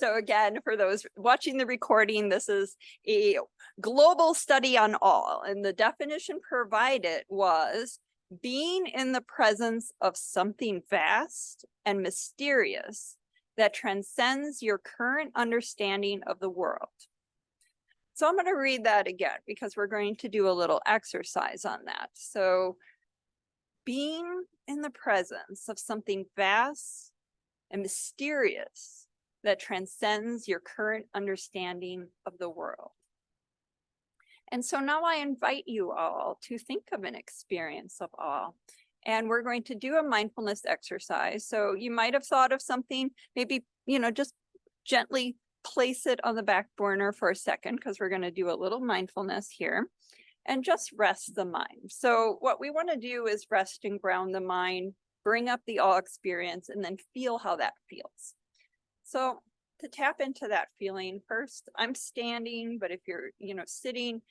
So again, for those watching the recording, this is a global study on all, and the definition provided was being in the presence of something vast and mysterious that transcends your current understanding of the world. So I'm going to read that again because we're going to do a little exercise on that. So being in the presence of something vast and mysterious that transcends your current understanding of the world. And so now I invite you all to think of an experience of awe. And we're going to do a mindfulness exercise. So you might have thought of something, maybe, just gently place it on the back burner for a second, because we're going to do a little mindfulness here and just rest the mind. So what we want to do is rest and ground the mind, bring up the awe experience, and then feel how that feels. So to tap into that feeling, first, I'm standing, but if you're, sitting,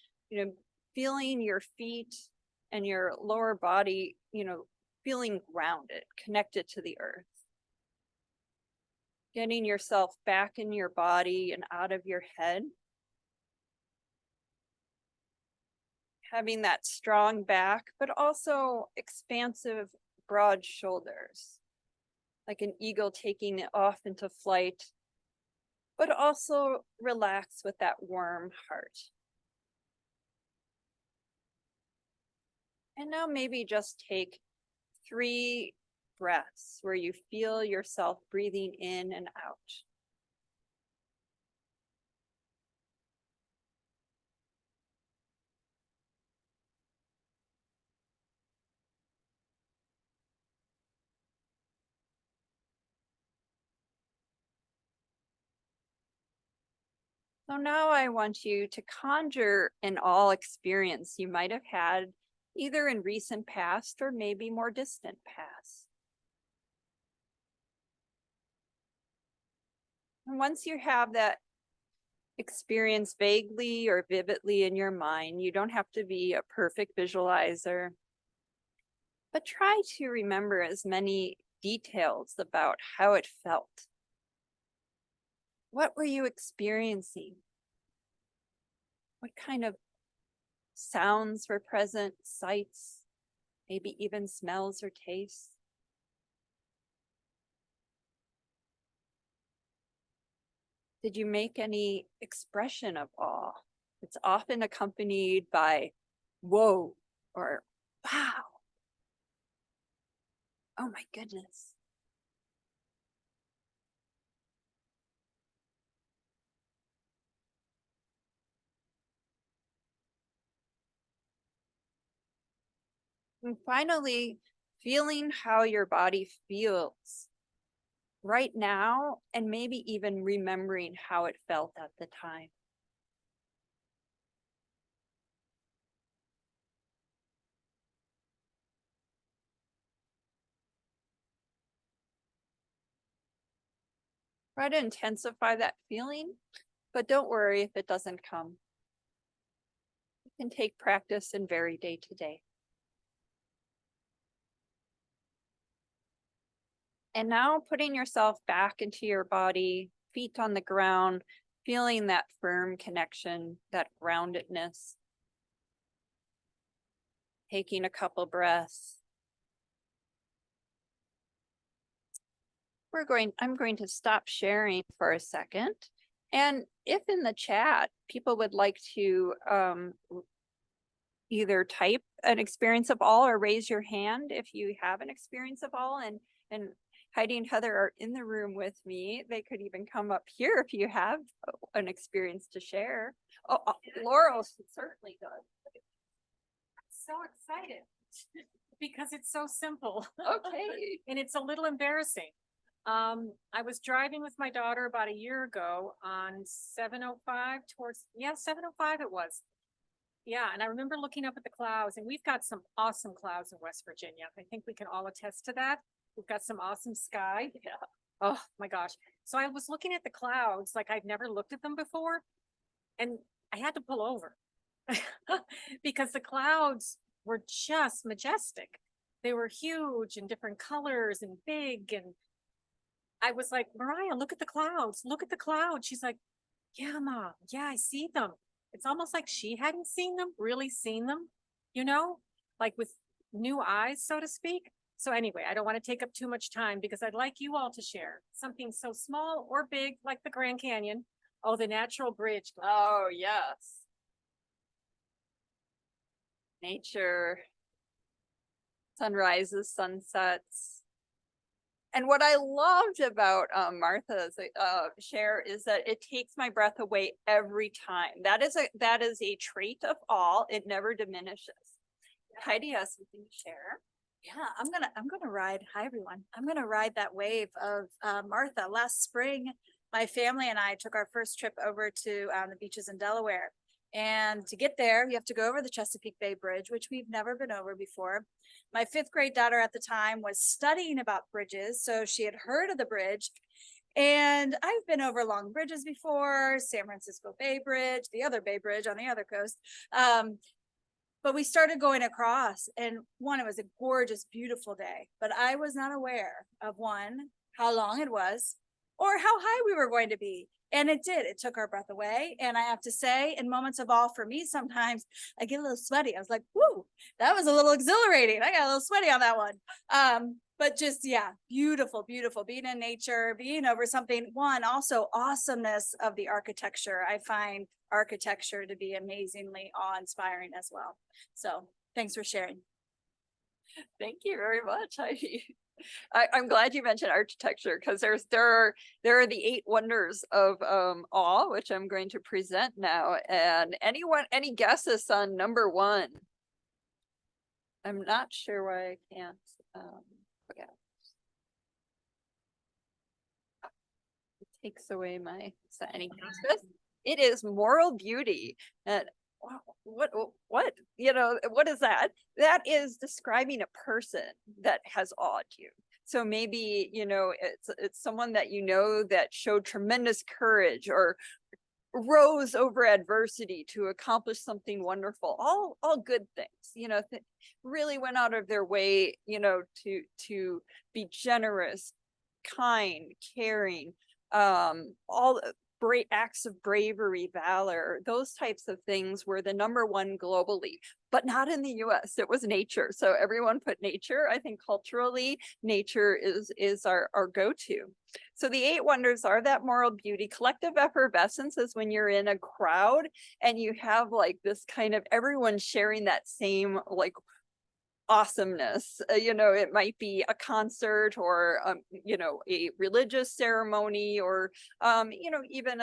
feeling your feet and your lower body, feeling grounded, connected to the earth. Getting yourself back in your body and out of your head. Having that strong back, but also expansive, broad shoulders. Like an eagle taking it off into flight, but also relax with that warm heart. And now maybe just take 3 breaths where you feel yourself breathing in and out. So now I want you to conjure an awe experience you might have had either in recent past or maybe more distant past. And once you have that experience vaguely or vividly in your mind, you don't have to be a perfect visualizer, but try to remember as many details about how it felt. What were you experiencing? What kind of sounds were present, sights, maybe even smells or tastes? Did you make any expression of awe? It's often accompanied by whoa or wow. Oh my goodness. And finally, feeling how your body feels right now, and maybe even remembering how it felt at the time. Try to intensify that feeling, but don't worry if it doesn't come. You can take practice and vary day to day. And now putting yourself back into your body, feet on the ground, feeling that firm connection, that groundedness. Taking a couple breaths. I'm going to stop sharing for a second. And if in the chat, people would like to either type an experience of all or raise your hand if you have an experience of all, and Heidi and Heather are in the room with me. They could even come up here if you have an experience to share. Laurel certainly does. So excited because it's so simple. Okay. And it's a little embarrassing. I was driving with my daughter about a year ago on 705 705 it was. Yeah, and I remember looking up at the clouds, and we've got some awesome clouds in West Virginia. I think we can all attest to that. We've got some awesome sky. Yeah. Oh my gosh. So I was looking at the clouds like I'd never looked at them before, and I had to pull over because the clouds were just majestic. They were huge and different colors and big, and I was like, Mariah, look at the clouds. Look at the clouds. She's like, yeah, Mom. Yeah, I see them. It's almost like she hadn't seen them, really seen them, you know, like with new eyes, so to speak. So anyway, I don't want to take up too much time because I'd like you all to share something so small or big like the Grand Canyon. Oh, the natural bridge. Oh, yes. Nature, sunrises, sunsets. And what I loved about Martha's share is that it takes my breath away every time. That is a trait of all. It never diminishes. Heidi has something to share. Yeah, I'm gonna ride. Hi, everyone. I'm gonna ride that wave of Martha. Last spring, my family and I took our first trip over to the beaches in Delaware. And to get there, you have to go over the Chesapeake Bay Bridge, which we've never been over before. My 5th grade daughter at the time was studying about bridges, so she had heard of the bridge. And I've been over long bridges before, San Francisco Bay Bridge, the other Bay Bridge on the other coast. But we started going across, and one, it was a gorgeous, beautiful day, but I was not aware of one, how long it was, or how high we were going to be. And it did, it took our breath away. And I have to say, in moments of awe for me, sometimes I get a little sweaty. I was like, whoo, that was a little exhilarating. I got a little sweaty on that one. But just, yeah, beautiful, beautiful, being in nature, being over something. One, also awesomeness of the architecture. I find architecture to be amazingly awe-inspiring as well. So thanks for sharing. Thank you very much, Heidi. I'm glad you mentioned architecture because there are the 8 wonders of awe, which I'm going to present now. And any guesses on number 1? I'm not sure why I can't forget. It takes away my any guesses. It is moral beauty. And what what is that? That is describing a person that has awed you. So maybe it's someone that that showed tremendous courage or rose over adversity to accomplish something wonderful. All good things. Really went out of their way to be generous, kind, caring, all great acts of bravery, valor. Those types of things were the number 1 globally, but not in the US. It was nature. So everyone put nature. I think culturally, nature is our go-to. So the 8 wonders are that moral beauty. Collective effervescence is when you're in a crowd and you have like this kind of everyone sharing that same like awesomeness. It might be a concert or a religious ceremony or even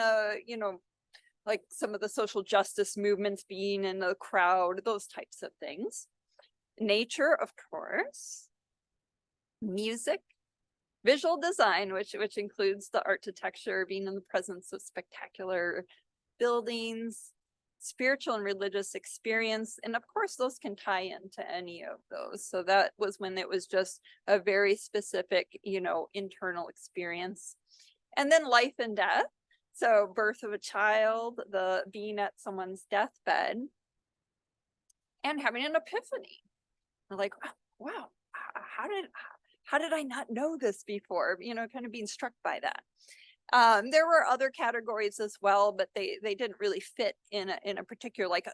like some of the social justice movements, being in the crowd, those types of things. Nature, of course. Music, visual design, which includes the architecture, being in the presence of spectacular buildings, spiritual and religious experience. And of course, those can tie into any of those. So that was when it was just a very specific, internal experience. And then life and death. So birth of a child, the being at someone's deathbed, and having an epiphany. Like, wow, how did I not know this before? Kind of being struck by that. There were other categories as well, but they didn't really fit in a particular, like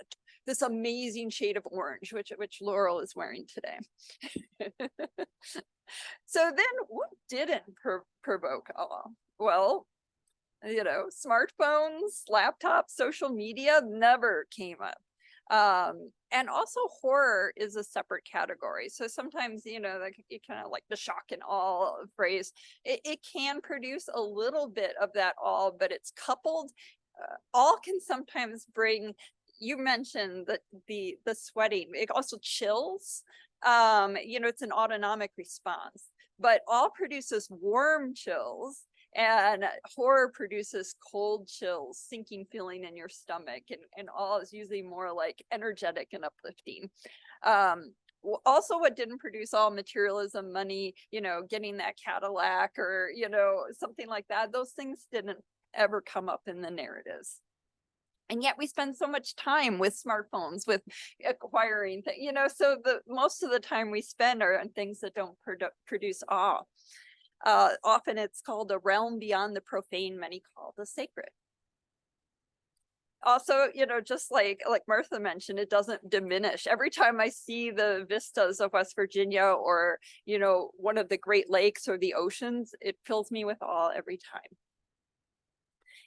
this amazing shade of orange, which Laurel is wearing today. So then what didn't provoke awe? Well, smartphones, laptops, social media never came up. And also horror is a separate category. So sometimes, like you kind of like the shock and awe phrase, it can produce a little bit of that awe, but it's coupled. Awe can sometimes bring, you mentioned the sweating, it also chills. It's an autonomic response, but awe produces warm chills. And horror produces cold chills, sinking feeling in your stomach, and all is usually more like energetic and uplifting. Also, what didn't produce all materialism, money, getting that Cadillac or, something like that, those things didn't ever come up in the narratives. And yet we spend so much time with smartphones, with acquiring things, so most of the time we spend are on things that don't produce awe. Often it's called a realm beyond the profane, many call the sacred. Also, just like Martha mentioned, it doesn't diminish. Every time I see the vistas of West Virginia or, one of the Great Lakes or the oceans, it fills me with awe every time.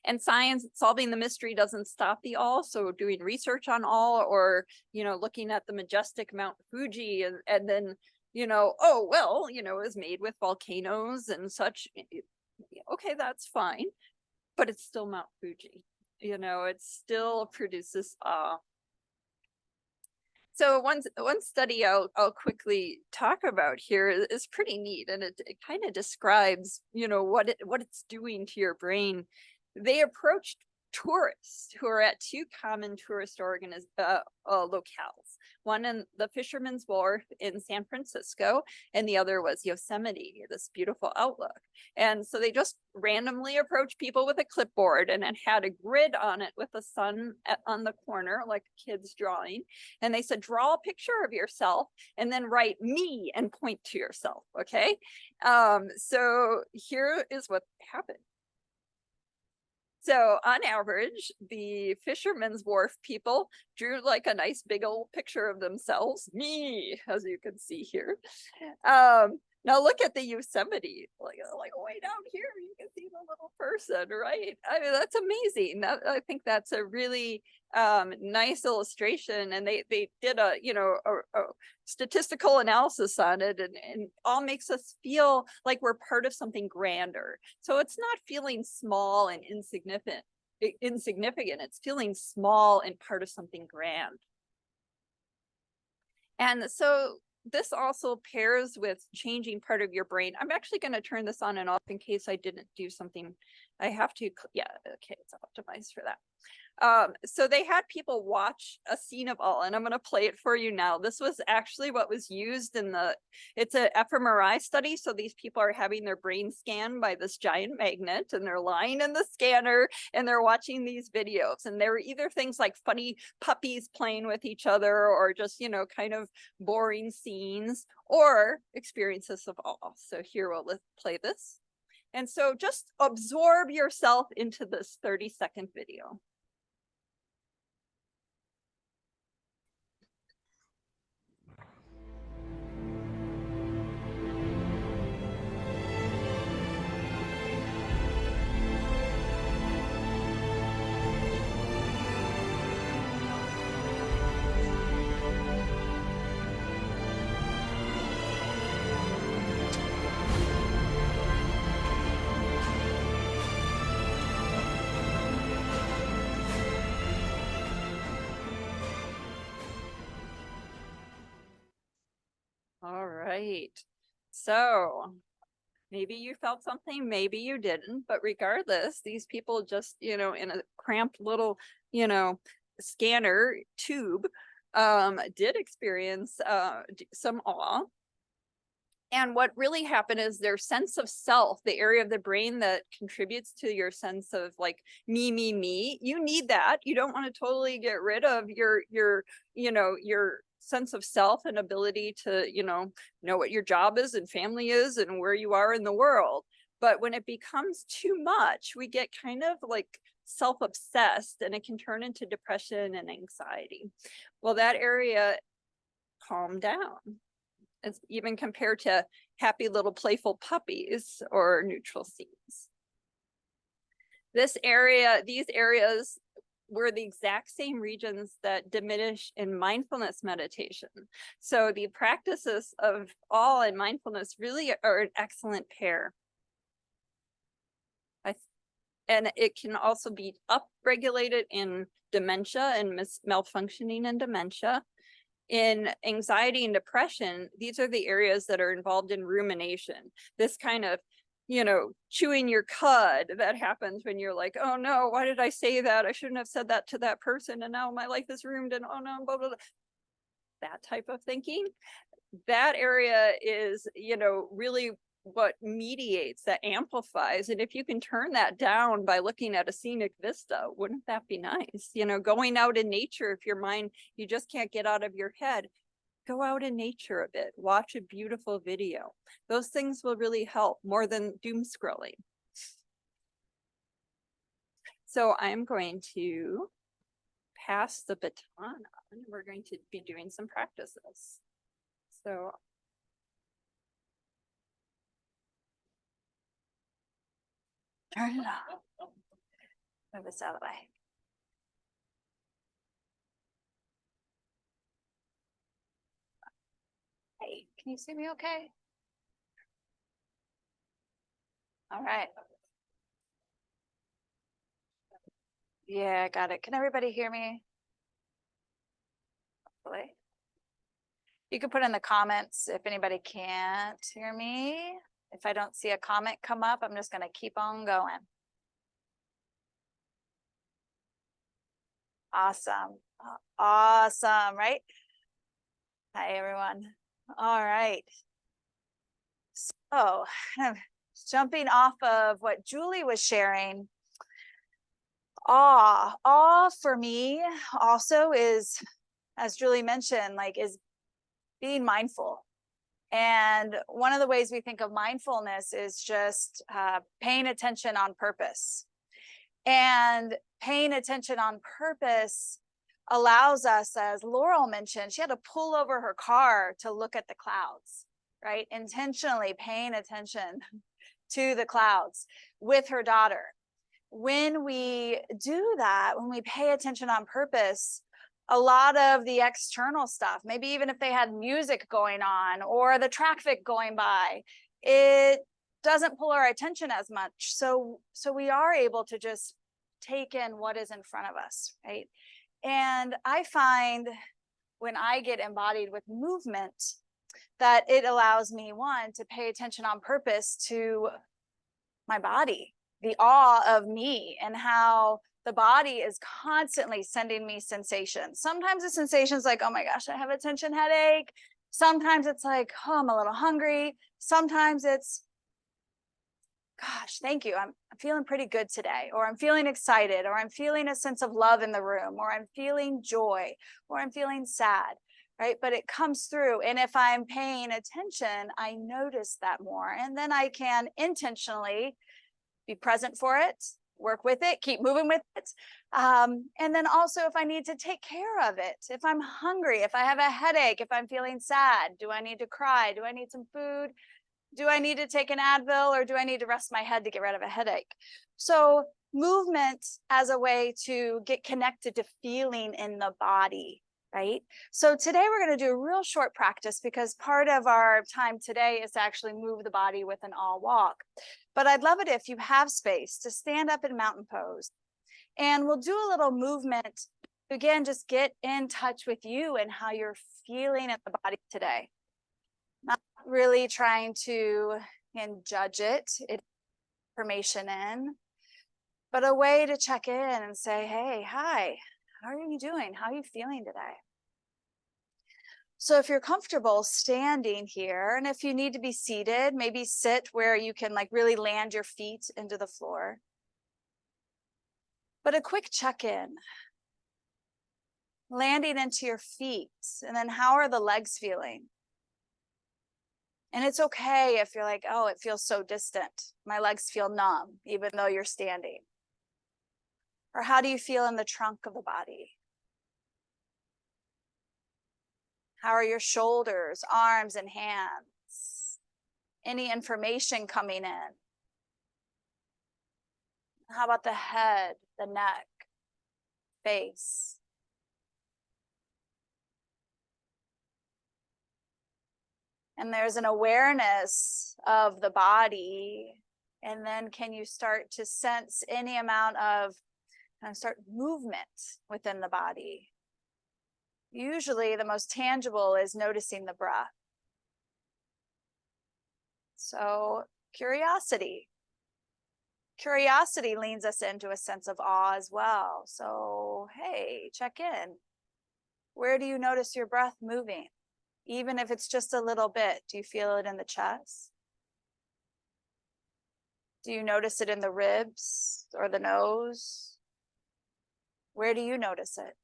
And science, solving the mystery doesn't stop the awe. So doing research on awe or, looking at the majestic Mount Fuji and then, oh, well, it was made with volcanoes and such. Okay, that's fine, but it's still Mount Fuji. It still produces awe. So one study I'll quickly talk about here is pretty neat, and it kind of describes, what it's doing to your brain. They approached tourists who are at two common tourist locales. One in the Fisherman's Wharf in San Francisco, and the other was Yosemite, this beautiful outlook. And so they just randomly approached people with a clipboard and it had a grid on it with the sun on the corner, like a kid's drawing. And they said, draw a picture of yourself and then write me and point to yourself. Okay. So here is what happened. So on average, the Fisherman's Wharf people drew like a nice big old picture of themselves, me, as you can see here. Now look at the Yosemite, like way down here, you can see the little person, right? I mean, that's amazing. I think that's a really nice illustration, and they did a statistical analysis on it, and all makes us feel like we're part of something grander. So it's not feeling small and insignificant. It's feeling small and part of something grand. And so this also pairs with changing part of your brain. I'm actually going to turn this on and off in case I didn't do something. I have to, yeah, okay, it's optimized for that. So they had people watch a scene of awe, and I'm going to play it for you now. This was actually what was used in it's an fMRI study. So these people are having their brain scanned by this giant magnet, and they're lying in the scanner and they're watching these videos. And there were either things like funny puppies playing with each other, or just, kind of boring scenes, or experiences of awe. So here we'll play this. And so just absorb yourself into this 30-second video. All right. So maybe you felt something, maybe you didn't, but regardless, these people just, in a cramped little, scanner tube, did experience some awe. And what really happened is their sense of self, the area of the brain that contributes to your sense of like me, you need that. You don't want to totally get rid of your sense of self and ability to, know what your job is and family is and where you are in the world. But when it becomes too much, we get kind of like self-obsessed, and it can turn into depression and anxiety. Well, that area calmed down. It's even compared to happy little playful puppies or neutral scenes. These areas were the exact same regions that diminish in mindfulness meditation. So the practices of awe and mindfulness really are an excellent pair. And it can also be upregulated in dementia and malfunctioning in dementia. In anxiety and depression, these are the areas that are involved in rumination. This kind of, chewing your cud that happens when you're like, oh no, why did I say that? I shouldn't have said that to that person. And now my life is ruined, and oh no, blah, blah, blah. That type of thinking. That area is, really what mediates, that amplifies. And if you can turn that down by looking at a scenic vista, wouldn't that be nice? Going out in nature, if your mind, you just can't get out of your head, Go out in nature a bit, watch a beautiful video. Those things will really help more than doom scrolling. So I'm going to pass the baton on. We're going to be doing some practices. So Turn it on. Move this out of the way. Hey, can you see me okay? All right. Yeah, got it. Can everybody hear me? Hopefully. You can put in the comments if anybody can't hear me. If I don't see a comment come up, I'm just going to keep on going. Awesome. Awesome, right? Hi, everyone. All right. So, jumping off of what Julie was sharing, awe for me also is, as Julie mentioned, like is being mindful. And one of the ways we think of mindfulness is just paying attention on purpose. And paying attention on purpose allows us, as Laurel mentioned, she had to pull over her car to look at the clouds, right? Intentionally paying attention to the clouds with her daughter. When we do that, when we pay attention on purpose, a lot of the external stuff, maybe even if they had music going on or the traffic going by, it doesn't pull our attention as much. So we are able to just take in what is in front of us, right? And I find when I get embodied with movement, that it allows me, one, to pay attention on purpose to my body, the awe of me and how the body is constantly sending me sensations. Sometimes the sensation's like, oh my gosh, I have a tension headache. Sometimes it's like, oh, I'm a little hungry. Sometimes it's, gosh, thank you. I'm feeling pretty good today, or I'm feeling excited, or I'm feeling a sense of love in the room, or I'm feeling joy, or I'm feeling sad, right? But it comes through. And if I'm paying attention, I notice that more. And then I can intentionally be present for it, work with it, keep moving with it. And then also if I need to take care of it, if I'm hungry, if I have a headache, if I'm feeling sad, do I need to cry? Do I need some food? Do I need to take an Advil, or do I need to rest my head to get rid of a headache? So movement as a way to get connected to feeling in the body, right? So today we're going to do a real short practice because part of our time today is to actually move the body with an all walk. But I'd love it if you have space to stand up in mountain pose. And we'll do a little movement to, again, just get in touch with you and how you're feeling in the body today. Not really trying to judge it, information in, but a way to check in and say, hey, hi, how are you doing? How are you feeling today? So if you're comfortable standing here, and if you need to be seated, maybe sit where you can like really land your feet into the floor. But a quick check-in, landing into your feet, and then how are the legs feeling? And it's okay if you're like, oh, it feels so distant. My legs feel numb, even though you're standing. Or how do you feel in the trunk of the body? How are your shoulders, arms, and hands? Any information coming in? How about the head, the neck, face? And there's an awareness of the body. And then can you start to sense any amount of start movement within the body? Usually the most tangible is noticing the breath. So curiosity. Curiosity leads us into a sense of awe as well. So, hey, check in. Where do you notice your breath moving? Even if it's just a little bit, do you feel it in the chest? Do you notice it in the ribs or the nose? Where do you notice it?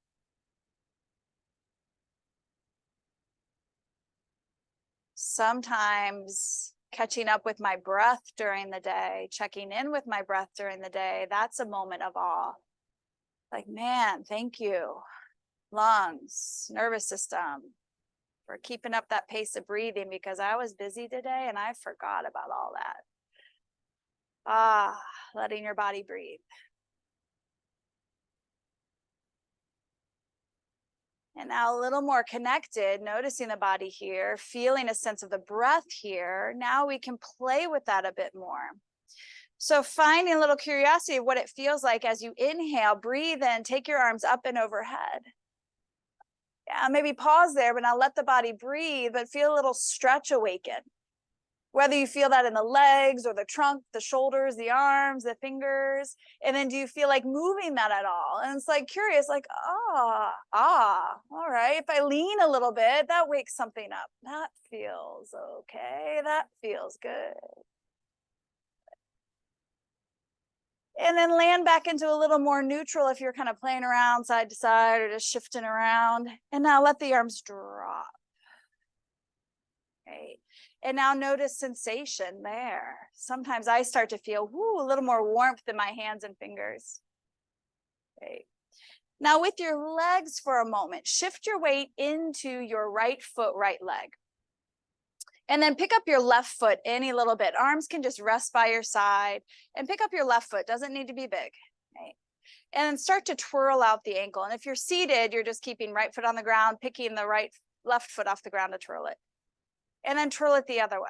sometimes catching up with my breath during the day, checking in with my breath during the day, that's a moment of awe. Like, man, thank you, lungs, nervous system, for keeping up that pace of breathing, because I was busy today and I forgot about all that. Letting your body breathe. And now a little more connected, noticing the body here, feeling a sense of the breath here. Now we can play with that a bit more. So finding a little curiosity of what it feels like as you inhale, breathe in, take your arms up and overhead. Yeah, maybe pause there, but now let the body breathe, but feel a little stretch awaken. Whether you feel that in the legs or the trunk, the shoulders, the arms, the fingers. And then do you feel like moving that at all? And it's like curious, like, all right. If I lean a little bit, that wakes something up. That feels okay. That feels good. And then land back into a little more neutral if you're kind of playing around side to side or just shifting around. And now let the arms drop. Right. And now notice sensation there. Sometimes I start to feel a little more warmth in my hands and fingers. Okay. Now with your legs for a moment, shift your weight into your right foot, right leg. And then pick up your left foot any little bit. Arms can just rest by your side and pick up your left foot. Doesn't need to be big. Right? And then start to twirl out the ankle. And if you're seated, you're just keeping right foot on the ground, picking the left foot off the ground to twirl it. And then twirl it the other way.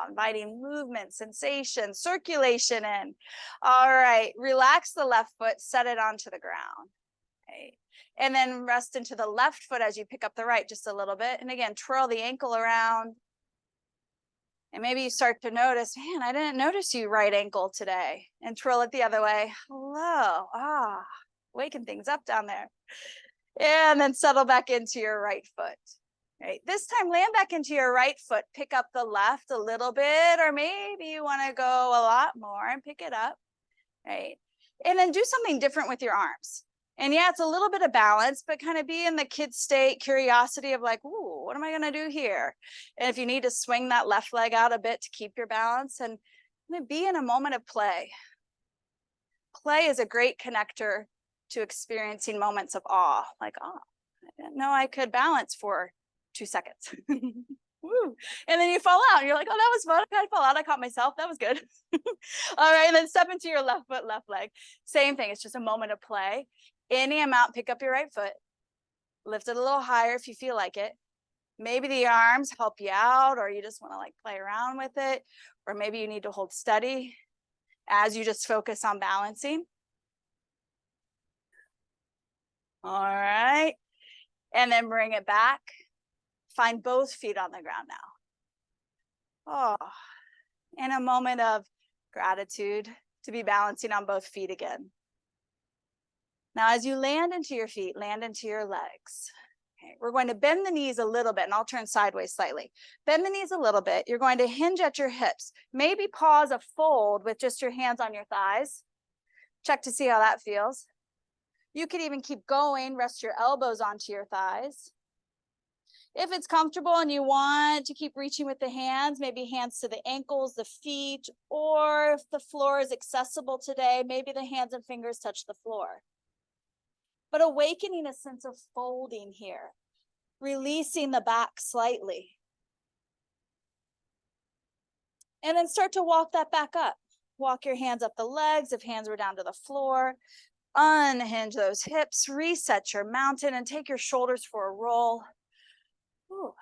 Inviting movement, sensation, circulation in. All right, relax the left foot, set it onto the ground. Right. And then rest into the left foot as you pick up the right just a little bit. And again, twirl the ankle around. And maybe you start to notice, man, I didn't notice you right ankle today. And twirl it the other way. Hello. Waking things up down there. And then settle back into your right foot. Right. This time, land back into your right foot, pick up the left a little bit, or maybe you want to go a lot more and pick it up. Right. And then do something different with your arms. And yeah, it's a little bit of balance, but kind of be in the kid state, curiosity of like, ooh, what am I going to do here? And if you need to swing that left leg out a bit to keep your balance, and be in a moment of play. Play is a great connector to experiencing moments of awe. Like, I didn't know I could balance for 2 seconds. Woo. And then you fall out and you're like, oh, that was fun. I fall out. I caught myself. That was good. All right. And then step into your left foot, left leg. Same thing. It's just a moment of play. Any amount, pick up your right foot. Lift it a little higher if you feel like it. Maybe the arms help you out, or you just want to like play around with it. Or maybe you need to hold steady as you just focus on balancing. All right. And then bring it back. Find both feet on the ground now. In a moment of gratitude to be balancing on both feet again. Now, as you land into your feet, land into your legs. Okay, we're going to bend the knees a little bit, and I'll turn sideways slightly. Bend the knees a little bit. You're going to hinge at your hips. Maybe pause a fold with just your hands on your thighs. Check to see how that feels. You could even keep going. Rest your elbows onto your thighs. If it's comfortable and you want to keep reaching with the hands, maybe hands to the ankles, the feet, or if the floor is accessible today, maybe the hands and fingers touch the floor. But awakening a sense of folding here, releasing the back slightly. And then start to walk that back up. Walk your hands up the legs if hands were down to the floor. Unhinge those hips, reset your mountain, and take your shoulders for a roll. Ooh.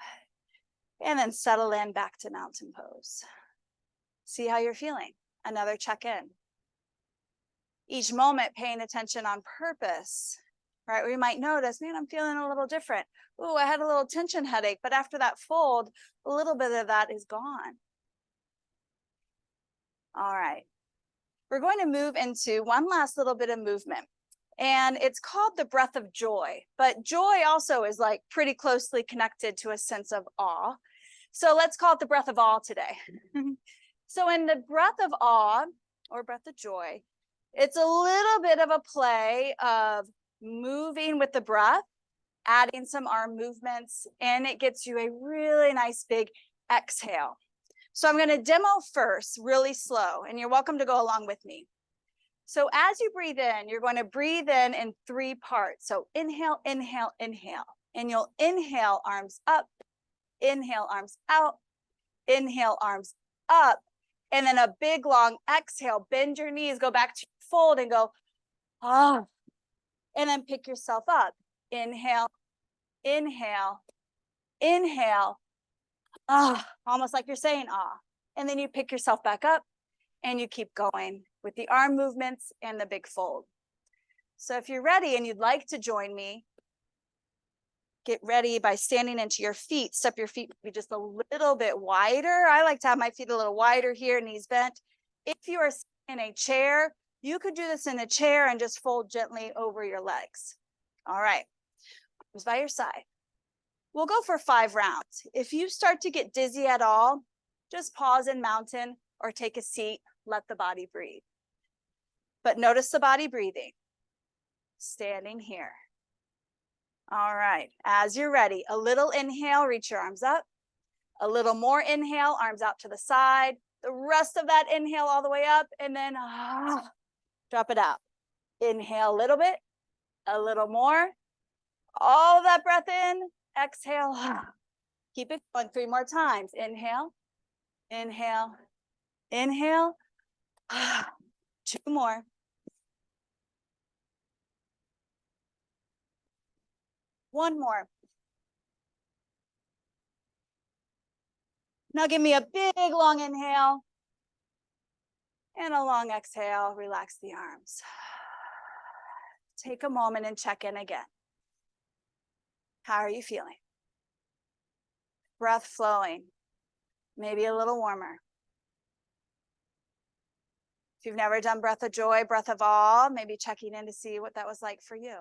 And then settle in back to mountain pose. See how you're feeling. Another check-in. Each moment paying attention on purpose, right? We might notice, man, I'm feeling a little different. Ooh, I had a little tension headache, but after that fold, a little bit of that is gone. All right. We're going to move into one last little bit of movement. And it's called the breath of joy, but joy also is like pretty closely connected to a sense of awe. So let's call it the breath of awe today. So in the breath of awe or breath of joy, it's a little bit of a play of moving with the breath adding some arm movements, and it gets you a really nice big exhale. So I'm going to demo first, really slow, and you're welcome to go along with me. So as you breathe in, you're going to breathe in 3 parts. So inhale, inhale, inhale, and you'll inhale, arms up, inhale, arms out, inhale, arms up, and then a big long exhale. Bend your knees, go back to your fold and go, ah, and then pick yourself up. Inhale, inhale, inhale, ah, almost like you're saying ah. And then you pick yourself back up and you keep going with the arm movements and the big fold. So if you're ready and you'd like to join me, get ready by standing into your feet. Step your feet maybe just a little bit wider. I like to have my feet a little wider here, knees bent. If you are in a chair, you could do this in a chair and just fold gently over your legs. All right, arms by your side. We'll go for 5 rounds. If you start to get dizzy at all, just pause in mountain or take a seat, let the body breathe. But notice the body breathing. Standing here. All right, as you're ready, a little inhale, reach your arms up. A little more inhale, arms out to the side. The rest of that inhale all the way up, and then drop it out. Inhale a little bit, a little more. All of that breath in, exhale. Keep it going 3 more times. Inhale, inhale, inhale. 2 more. One more. Now give me a big long inhale and a long exhale. Relax the arms. Take a moment and check in again. How are you feeling? Breath flowing, maybe a little warmer. If you've never done breath of joy, breath of awe, maybe checking in to see what that was like for you.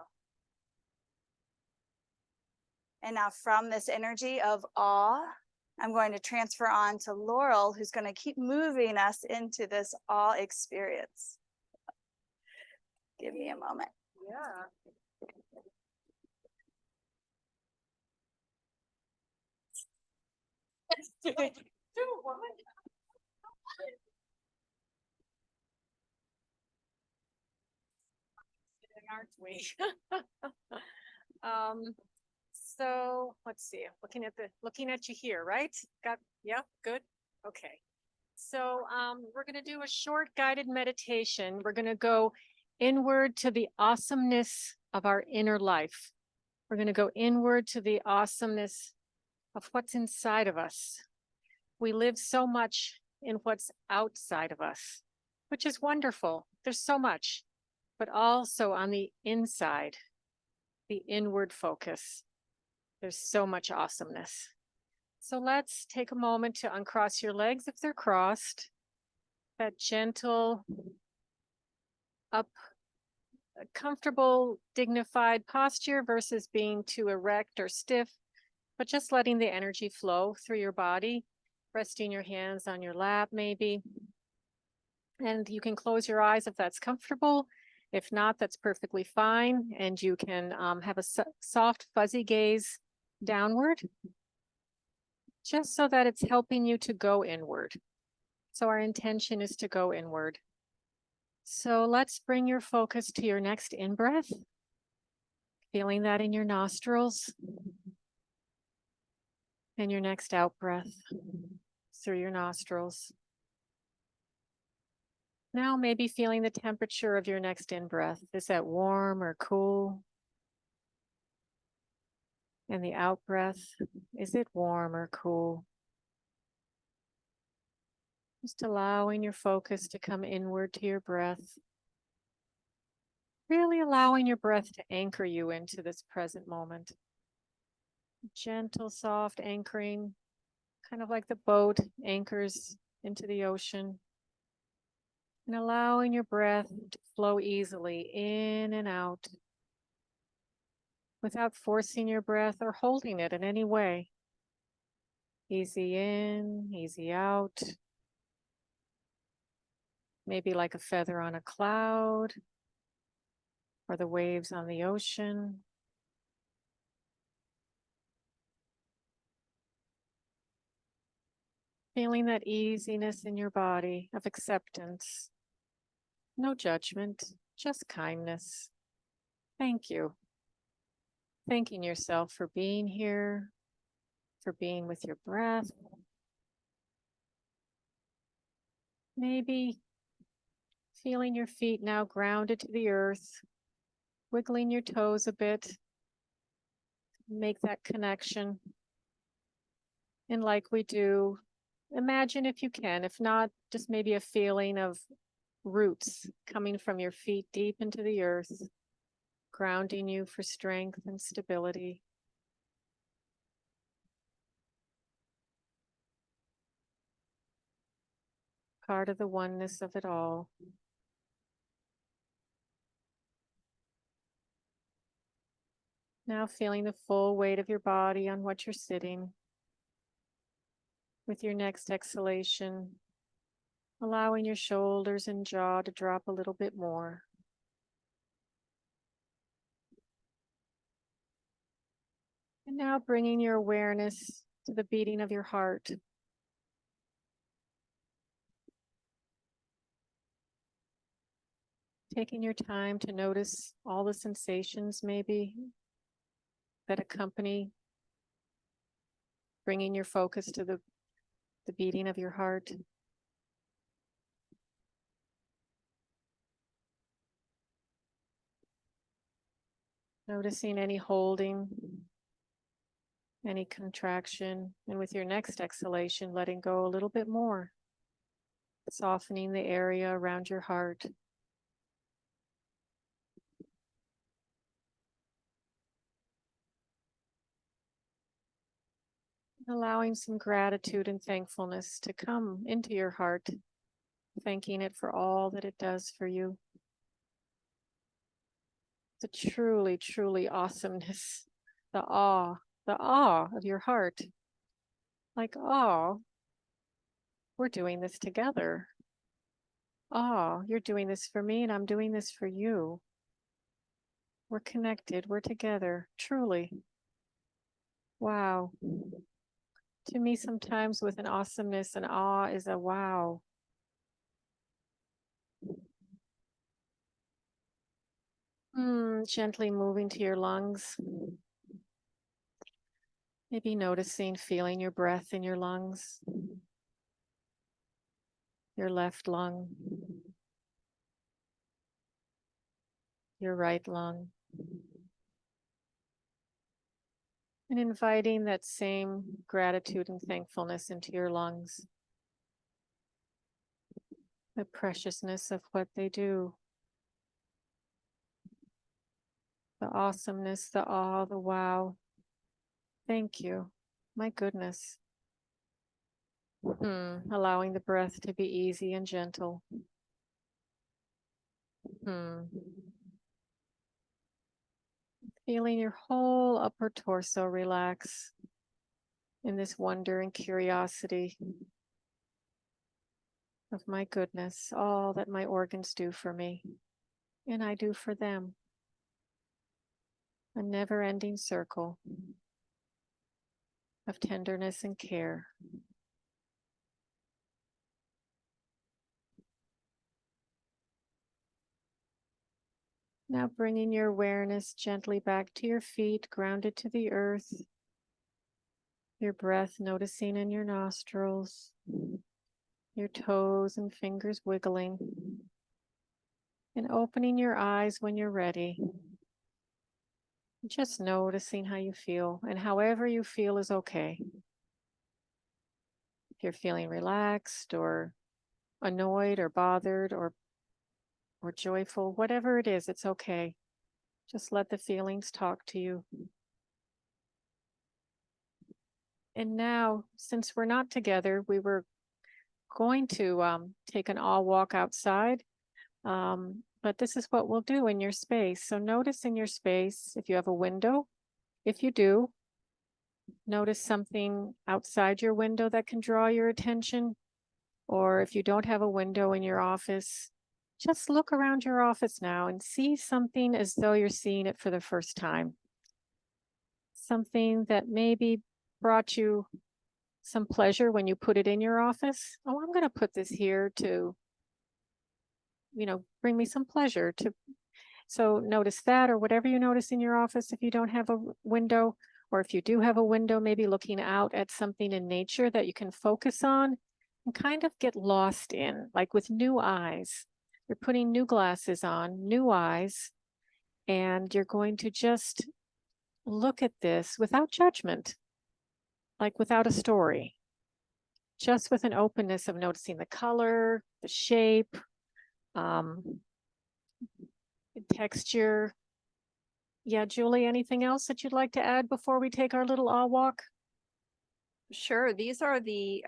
And now from this energy of awe, I'm going to transfer on to Laurel, who's going to keep moving us into this awe experience. Give me a moment. Yeah. Aren't we? So let's see. Looking at you here, right? Yeah, good. Okay. So we're gonna do a short guided meditation. We're gonna go inward to the awesomeness of our inner life. We're gonna go inward to the awesomeness of what's inside of us. We live so much in what's outside of us, which is wonderful. There's so much, but also on the inside, the inward focus. There's so much awesomeness. So let's take a moment to uncross your legs if they're crossed. That gentle, up, comfortable, dignified posture versus being too erect or stiff, but just letting the energy flow through your body, resting your hands on your lap maybe. And you can close your eyes if that's comfortable. If not, that's perfectly fine. And you can have a soft, fuzzy gaze downward, just so that it's helping you to go inward. So our intention is to go inward. So let's bring your focus to your next in-breath, feeling that in your nostrils, and your next out-breath through your nostrils. Now maybe feeling the temperature of your next in-breath. Is that warm or cool? And the out-breath, is it warm or cool? Just allowing your focus to come inward to your breath. Really allowing your breath to anchor you into this present moment. Gentle, soft anchoring, kind of like the boat anchors into the ocean. And allowing your breath to flow easily in and out without forcing your breath or holding it in any way. Easy in, easy out. Maybe like a feather on a cloud or the waves on the ocean. Feeling that easiness in your body of acceptance. No judgment, just kindness. Thank you. Thanking yourself for being here, for being with your breath. Maybe feeling your feet now grounded to the earth, wiggling your toes a bit. Make that connection. And like we do, imagine if you can, if not, just maybe a feeling of roots coming from your feet deep into the earth, grounding you for strength and stability. Part of the oneness of it all. Now feeling the full weight of your body on what you're sitting. With your next exhalation, allowing your shoulders and jaw to drop a little bit more. And now bringing your awareness to the beating of your heart. Taking your time to notice all the sensations maybe that accompany bringing your focus to the beating of your heart. Noticing any holding, any contraction, and with your next exhalation, letting go a little bit more, softening the area around your heart. Allowing some gratitude and thankfulness to come into your heart, thanking it for all that it does for you. The truly, truly awesomeness, the awe of your heart. Like, oh, we're doing this together. Oh, you're doing this for me and I'm doing this for you. We're connected, we're together, truly. Wow. To me, sometimes with an awesomeness and awe is a wow. Gently moving to your lungs. Maybe noticing, feeling your breath in your lungs. Your left lung. Your right lung. And inviting that same gratitude and thankfulness into your lungs. The preciousness of what they do. The awesomeness, the awe, the wow. Thank you. My goodness. Allowing the breath to be easy and gentle. Feeling your whole upper torso relax in this wonder and curiosity of my goodness, all that my organs do for me, and I do for them. A never-ending circle of tenderness and care. Now bringing your awareness gently back to your feet, grounded to the earth. Your breath noticing in your nostrils. Your toes and fingers wiggling. And opening your eyes when you're ready. Just noticing how you feel, and however you feel is okay. If you're feeling relaxed or annoyed or bothered or joyful, whatever it is, it's okay. Just let the feelings talk to you. And now, since we're not together, we were going to take an all walk outside, but this is what we'll do in your space. So notice in your space, if you have a window, if you do, notice something outside your window that can draw your attention. Or if you don't have a window in your office, just look around your office now and see something as though you're seeing it for the first time. Something that maybe brought you some pleasure when you put it in your office. Oh, I'm going to put this here to, bring me some pleasure to. So notice that, or whatever you notice in your office if you don't have a window, or if you do have a window, maybe looking out at something in nature that you can focus on and kind of get lost in, like with new eyes. You're putting new glasses on, new eyes, and you're going to just look at this without judgment, like without a story, just with an openness of noticing the color, the shape, texture. Yeah, Julie, anything else that you'd like to add before we take our little all walk? Sure, these are the,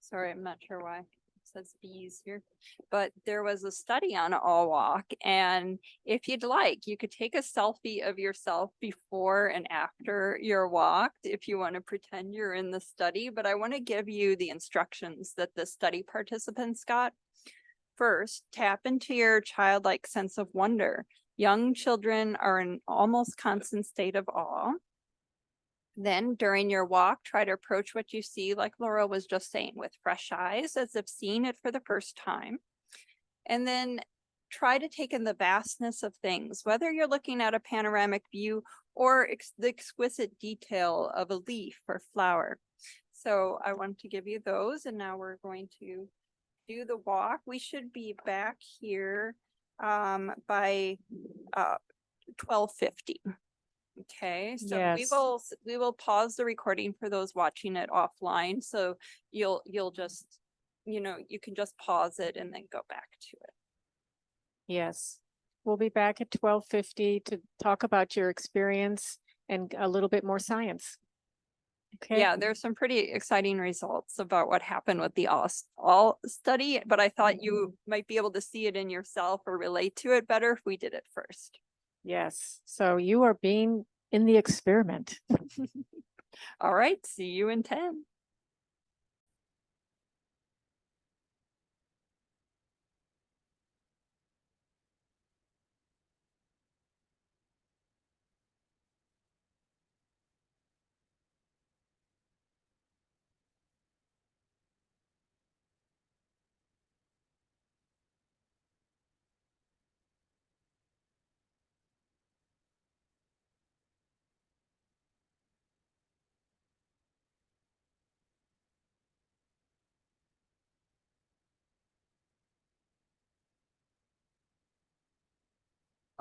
sorry, I'm not sure why it says bees here, but there was a study on all walk, and if you'd like, you could take a selfie of yourself before and after your walk if you want to pretend you're in the study, but I want to give you the instructions that the study participants got. First, tap into your childlike sense of wonder. Young children are in almost constant state of awe. Then during your walk, try to approach what you see, like Laura was just saying, with fresh eyes, as if seeing it for the first time. And then try to take in the vastness of things, whether you're looking at a panoramic view or the exquisite detail of a leaf or flower. So I want to give you those, and now we're going to do the walk. We should be back here by 12:50. Okay, so Yes. we will pause the recording for those watching it offline. So you'll just, you can just pause it and then go back to it. Yes. We'll be back at 12:50 to talk about your experience and a little bit more science. Okay. Yeah, there's some pretty exciting results about what happened with the all study, but I thought you might be able to see it in yourself or relate to it better if we did it first. Yes. So you are being in the experiment. All right, see you in 10.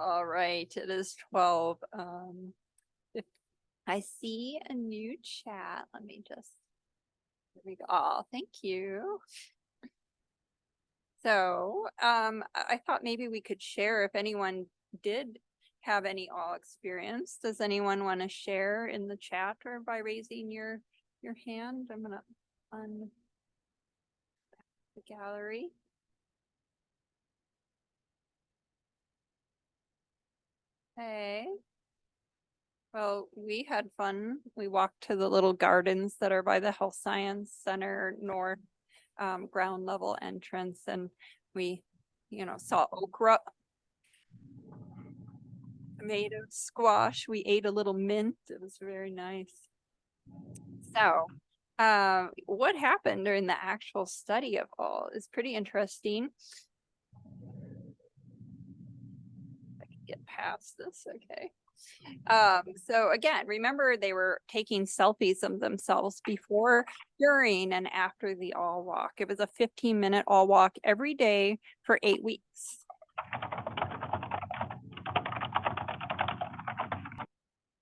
All right, it is 12. If I see a new chat, let me just, here we go. Oh, thank you. So I thought maybe we could share if anyone did have any awe experience. Does anyone want to share in the chat or by raising your hand? I'm gonna on the gallery. Hey. Well, we had fun. We walked to the little gardens that are by the Health Science Center North ground level entrance, and we, saw okra, tomato, squash. We ate a little mint. It was very nice. So, what happened during the actual study of all is pretty interesting. I can get past this, okay. So again, remember they were taking selfies of themselves before, during, and after the all walk. It was a 15-minute all walk every day for 8 weeks.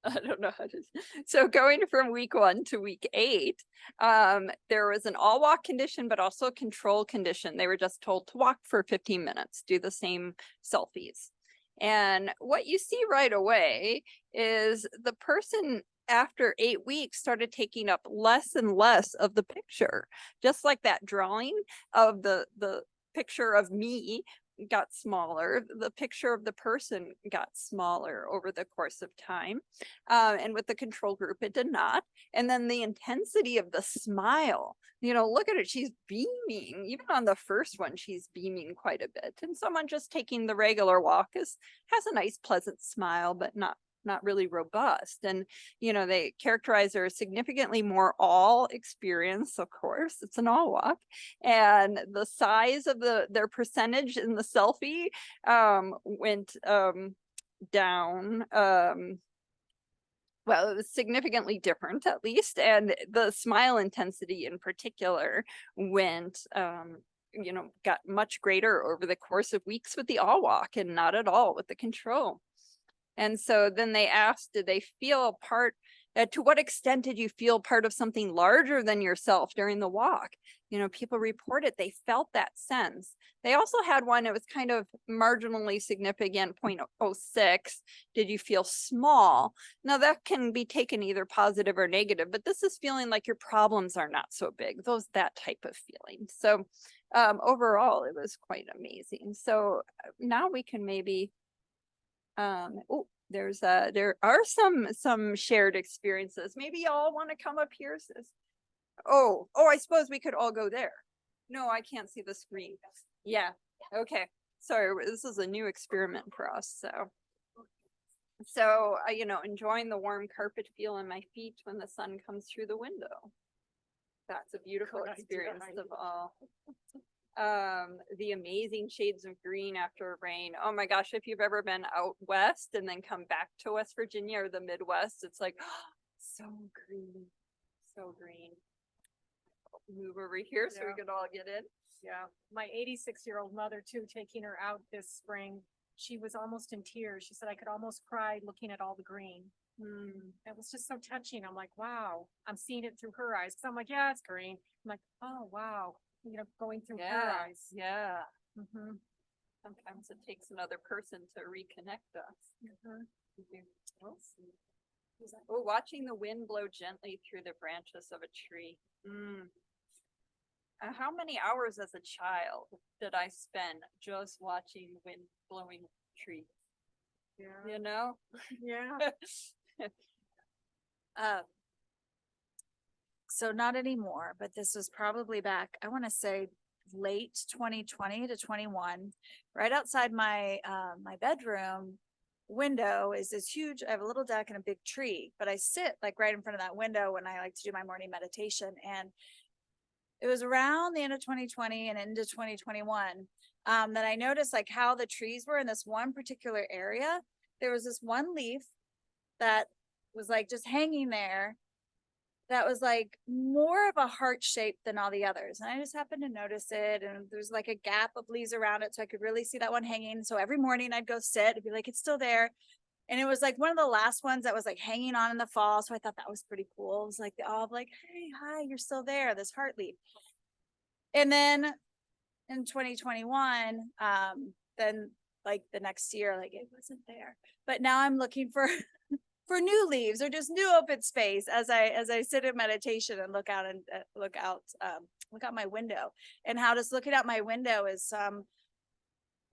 I don't know how to. So going from week 1 to week 8, there was an all walk condition, but also a control condition. They were just told to walk for 15 minutes, do the same selfies. And what you see right away is the person after 8 weeks started taking up less and less of the picture, just like that drawing of the picture of me got smaller, the picture of the person got smaller over the course of time. And with the control group, it did not. And then the intensity of the smile, look at it, she's beaming. Even on the first one, she's beaming quite a bit. And someone just taking the regular walk has a nice, pleasant smile, but not not really robust. And, they characterize their significantly more all experience, of course, it's an all walk. And the size of their percentage in the selfie went down. Well, it was significantly different, at least. And the smile intensity in particular went, got much greater over the course of weeks with the all walk and not at all with the control. And so then they asked, did they feel to what extent did you feel part of something larger than yourself during the walk? People reported they felt that sense. They also had one, it was kind of marginally significant, 0.06. Did you feel small? Now that can be taken either positive or negative, but this is feeling like your problems are not so big, that type of feeling. So overall, it was quite amazing. So now we can maybe, there are some shared experiences. Maybe y'all want to come up here, sis. Oh, I suppose we could all go there. No, I can't see the screen. Yeah. Okay. Sorry, this is a new experiment for us. So, enjoying the warm carpet feel on my feet when the sun comes through the window. That's a beautiful experience of all. The amazing shades of green after rain. Oh my gosh, if you've ever been out west and then come back to West Virginia or the Midwest, it's like, so green, so green. Move over here so we could all get in. Yeah, my 86-year-old mother too, taking her out this spring, she was almost in tears. She said, I could almost cry looking at all the green. It was just so touching. I'm like, wow, I'm seeing it through her eyes. So I'm like, yeah, it's green. I'm like, oh, wow. Going through her eyes. Yeah. Sometimes it takes another person to reconnect us. Oh, watching the wind blow gently through the branches of a tree. How many hours as a child did I spend just watching wind blowing trees? Yeah. Yeah. So not anymore, but this was probably back, I want to say late 2020 to 21, right outside my bedroom window is this huge, I have a little deck and a big tree, but I sit like right in front of that window when I like to do my morning meditation. And it was around the end of 2020 and into 2021 that I noticed like how the trees were in this one particular area. There was this one leaf that was like just hanging there that was like more of a heart shape than all the others. And I just happened to notice it. And there's like a gap of leaves around it. So I could really see that one hanging. So every morning I'd go sit and be like, it's still there. And it was like one of the last ones that was like hanging on in the fall. So I thought that was pretty cool. It was like the awe of like, hey, hi, you're still there, this heart leaf. And then in 2021, then like the next year, like it wasn't there. But now I'm looking for new leaves or just new open space as I sit in meditation and look out my window. And how just looking out my window is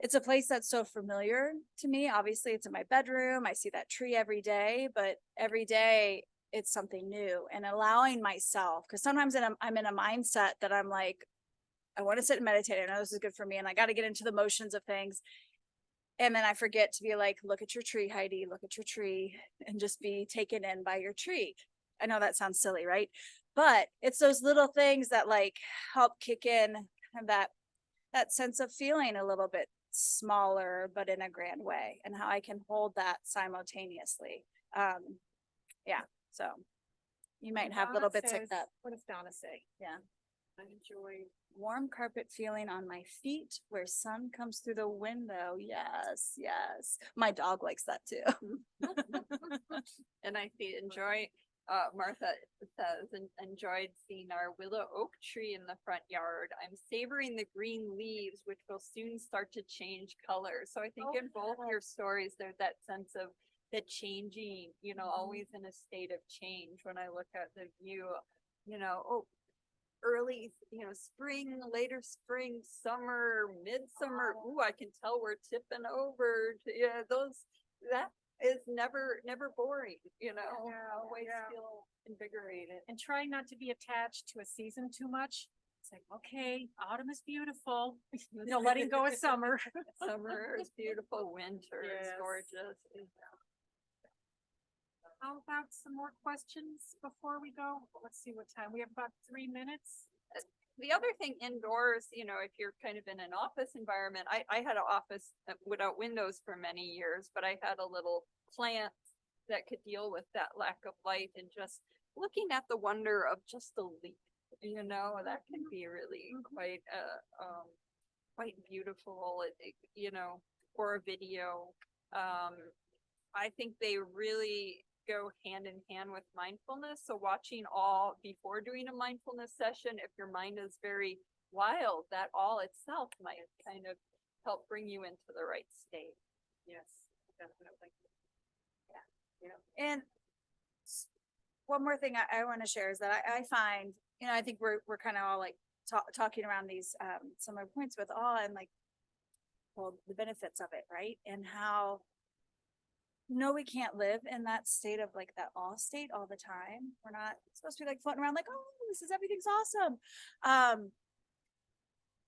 it's a place that's so familiar to me. Obviously it's in my bedroom. I see that tree every day, but every day it's something new, and allowing myself, because sometimes I'm in a mindset that I'm like, I want to sit and meditate. I know this is good for me and I got to get into the motions of things. And then I forget to be like, look at your tree, Heidi, look at your tree, and just be taken in by your tree. I know that sounds silly, right? But it's those little things that like help kick in kind of that sense of feeling a little bit smaller, but in a grand way, and how I can hold that simultaneously. Yeah. So you might have little bits like that. What does Donna say? Yeah. I enjoy warm carpet feeling on my feet where sun comes through the window. Yes, yes. My dog likes that too. And I enjoy, Martha says, enjoyed seeing our willow oak tree in the front yard. I'm savoring the green leaves, which will soon start to change color. So I think in both your stories, there's that sense of the changing, always in a state of change. When I look at the view, early, spring, later spring, summer, midsummer. Ooh, I can tell we're tipping over to, that is never boring, always feel invigorated. And try not to be attached to a season too much. It's like, okay, autumn is beautiful, letting go of summer. Summer is beautiful, winter is gorgeous. How about some more questions before we go? Let's see what time. We have about 3 minutes. The other thing indoors, you know, if you're kind of in an office environment, I had an office without windows for many years, but I had a little plant that could deal with that lack of light, and just looking at the wonder of just the leaf, you know, that can be really quite beautiful, you know, or a video. I think they really go hand in hand with mindfulness. So watching all before doing a mindfulness session, if your mind is very wild, that all itself might kind of help bring you into the right state. Yes, definitely. And one more thing I want to share is that I find, you know, I think we're kind of all like talking around these some of our points with awe and like, well, the benefits of it, right? And how no, we can't live in that state of like that awe state all the time. We're not supposed to be like floating around like, oh, this is everything's awesome.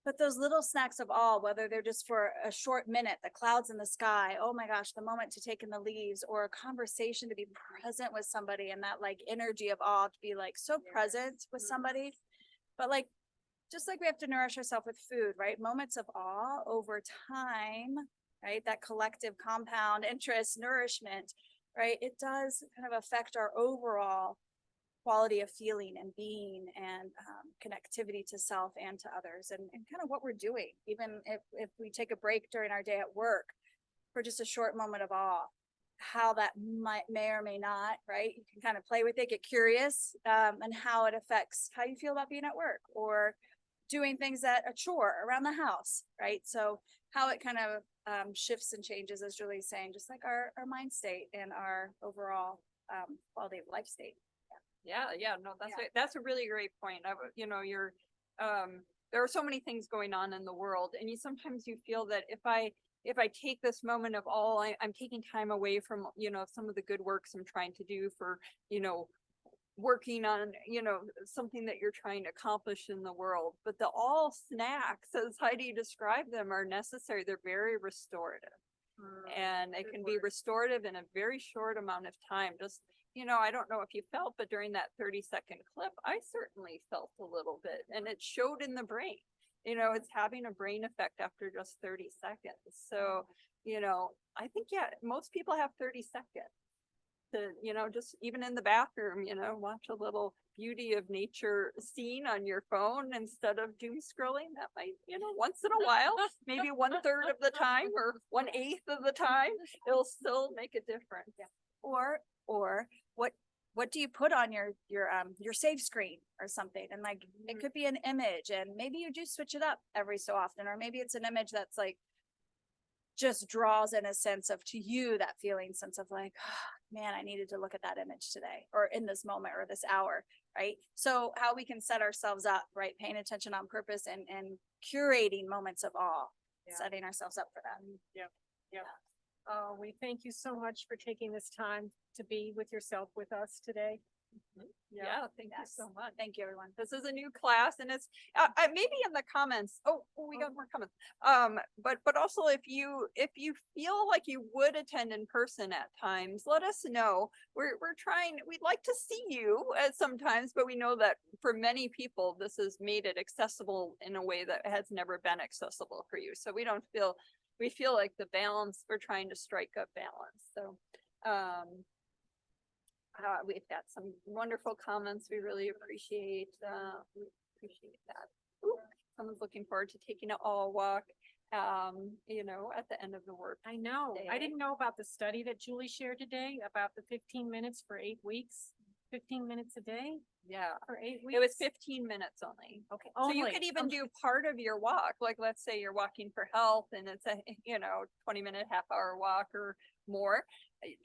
But those little snacks of awe, whether they're just for a short minute, the clouds in the sky, oh my gosh, the moment to take in the leaves, or a conversation to be present with somebody, and that like energy of awe to be like so present with somebody. But like, just like we have to nourish ourselves with food, right? Moments of awe over time, right? That collective compound interest, nourishment, right? It does kind of affect our overall quality of feeling and being, and connectivity to self and to others, and kind of what we're doing. Even if we take a break during our day at work for just a short moment of awe, how that may or may not, right? You can kind of play with it, get curious, and how it affects how you feel about being at work, or doing things that a chore around the house, right? So how it kind of shifts and changes, as Julie's saying, just like our mind state and our overall quality of life state. Yeah, no, that's a really great point. You know, there are so many things going on in the world, and sometimes you feel that if I take this moment of all, I'm taking time away from, you know, some of the good works I'm trying to do for, you know, working on, you know, something that you're trying to accomplish in the world. But the all snacks, as Heidi described them, are necessary. They're very restorative. And it can be restorative in a very short amount of time. Just, you know, I don't know if you felt, but during that 30-second clip, I certainly felt a little bit, and it showed in the brain. You know, it's having a brain effect after just 30 seconds. So, you know, I think, yeah, most people have 30 seconds to, you know, just even in the bathroom, you know, watch a little beauty of nature scene on your phone instead of doom scrolling. That might, you know, once in a while, maybe 1/3 of the time or 1/8 of the time, it'll still make a difference. Yeah. Or what do you put on your save screen or something? And like, it could be an image, and maybe you do switch it up every so often, or maybe it's an image that's like just draws in a sense of, to you, that feeling sense of like, oh, man, I needed to look at that image today, or in this moment, or this hour, right? So how we can set ourselves up, right? Paying attention on purpose, and curating moments of awe, setting ourselves up for that. Yeah. We thank you so much for taking this time to be with yourself with us today. Yeah, thank you so much. Thank you, everyone. This is a new class, and it's maybe in the comments. Oh, we got more comments. But also, if you feel like you would attend in person at times, let us know. We're trying. We'd like to see you at sometimes, but we know that for many people, this has made it accessible in a way that has never been accessible for you. So we feel like the balance. We're trying to strike a balance. So. We've got some wonderful comments. We really appreciate that. Ooh, someone's looking forward to taking an all walk, you know, at the end of the work. I know. day. I didn't know about the study that Julie shared today about the 15 minutes for 8 weeks. 15 minutes a day Yeah. for 8 weeks. It was 15 minutes only. Okay. So you only. could even do part of your walk. Like, let's say you're walking for health and it's a, you know, 20-minute, half-hour walk or more.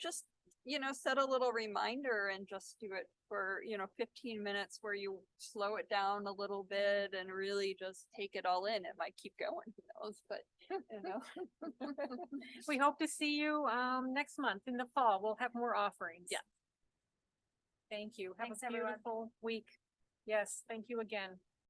Just, you know, set a little reminder and just do it for, you know, 15 minutes where you slow it down a little bit and really just take it all in. It might keep going, who knows, but you know. We hope to see you next month in the fall. We'll have more offerings. Yeah. Thank you. Thanks, Have a everyone. beautiful week. Yes, thank you again.